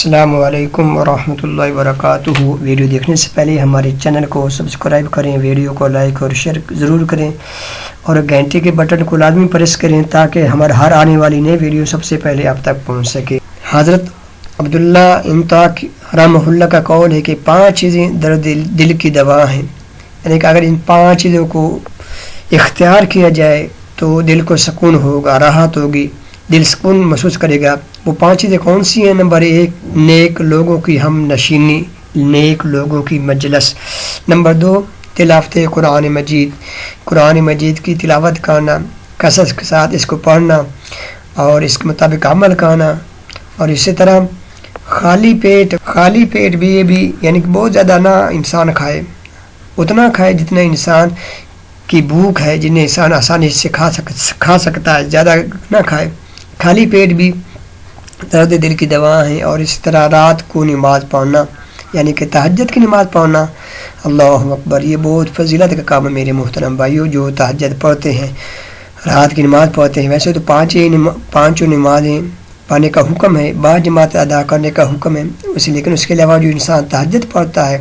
السلام علیکم ورحمۃ اللہ وبرکاتہ۔ ویڈیو دیکھنے سے پہلے ہمارے چینل کو سبسکرائب کریں، ویڈیو کو لائک اور شیئر ضرور کریں اور گھنٹی کے بٹن کو لازمی پریس کریں تاکہ ہمارے ہر آنے والی نئی ویڈیو سب سے پہلے آپ تک پہنچ سکے۔ حضرت عبداللہ انطاکی رحمہ اللہ کا قول ہے کہ 5 چیزیں درد دل کی دوا ہیں، یعنی کہ اگر ان 5 چیزوں کو اختیار کیا جائے تو دل کو سکون ہوگا، راحت ہوگی، دل سکون محسوس کرے گا۔ وہ 5 چیزیں کون سی ہیں؟ نمبر 1 نیک لوگوں کی ہم نشینی، نیک لوگوں کی مجلس۔ نمبر 2 تلاوت قرآن مجید، قرآن مجید کی تلاوت کرنا، کثرت کے ساتھ اس کو پڑھنا اور اس کے مطابق عمل کرنا۔ اور اسی طرح خالی پیٹ بھی، یہ بھی یعنی کہ بہت زیادہ نہ انسان کھائے، اتنا کھائے جتنا انسان کی بھوک ہے، جنہیں انسان آسانی سے کھا سکتا ہے، زیادہ نہ کھائے۔ خالی پیٹ بھی درد دل کی دوا ہیں۔ اور اس طرح رات کو نماز پڑھنا، یعنی کہ تہجد کی نماز پڑھنا، اللہ اکبر، یہ بہت فضیلت کا کام ہے میرے محترم بھائیوں۔ جو تہجد پڑھتے ہیں، رات کی نماز پڑھتے ہیں، ویسے تو 5 نمازیں پڑھنے کا حکم ہے، 5 جماعت ادا کرنے کا حکم ہے لیکن اس کے علاوہ جو انسان تہجد پڑھتا ہے،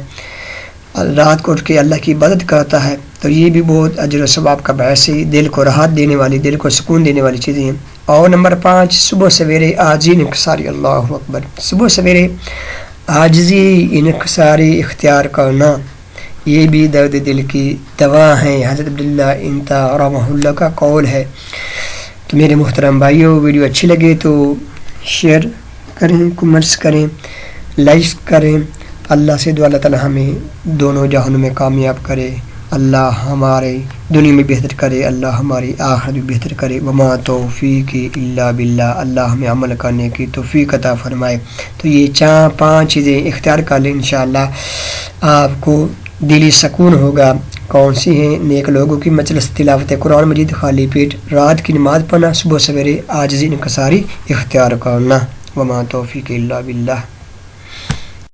رات کو اٹھ کے اللہ کی عبادت کرتا ہے، تو یہ بھی بہت اجر و ثواب کا باعث ہے، دل کو راحت دینے والی، دل کو سکون دینے والی چیزیں ہیں۔ اور نمبر 5 صبح سویرے عاجزی انکساری، اللہ اکبر، صبح سویرے عاجزی انکساری اختیار کرنا، یہ بھی درد دل کی دوا ہیں، حضرت عبداللہ انطاکی رحمہ اللہ کا قول ہے۔ تو میرے محترم بھائیوں، ویڈیو اچھی لگے تو شیئر کریں، کمنٹس کریں، لائک کریں۔ اللہ سے دعا، اللہ تعالی ہمیں دونوں جہانوں میں کامیاب کرے، اللہ ہمارے دنیا میں بہتر کرے، اللہ ہماری آخرت بھی بہتر کرے۔ وما توفیقی الا باللہ، اللہ ہمیں عمل کرنے کی توفیق عطا فرمائے۔ تو یہ 5 چیزیں اختیار کر لیں، انشاءاللہ آپ کو دلی سکون ہوگا۔ کون سی ہیں؟ نیک لوگوں کی مجلس، تلاوت قرآن مجید، خالی پیٹ، رات کی نماز پڑھنا، صبح سویرے عاجزی انکساری اختیار کرنا۔ وما توفیقی الا باللہ۔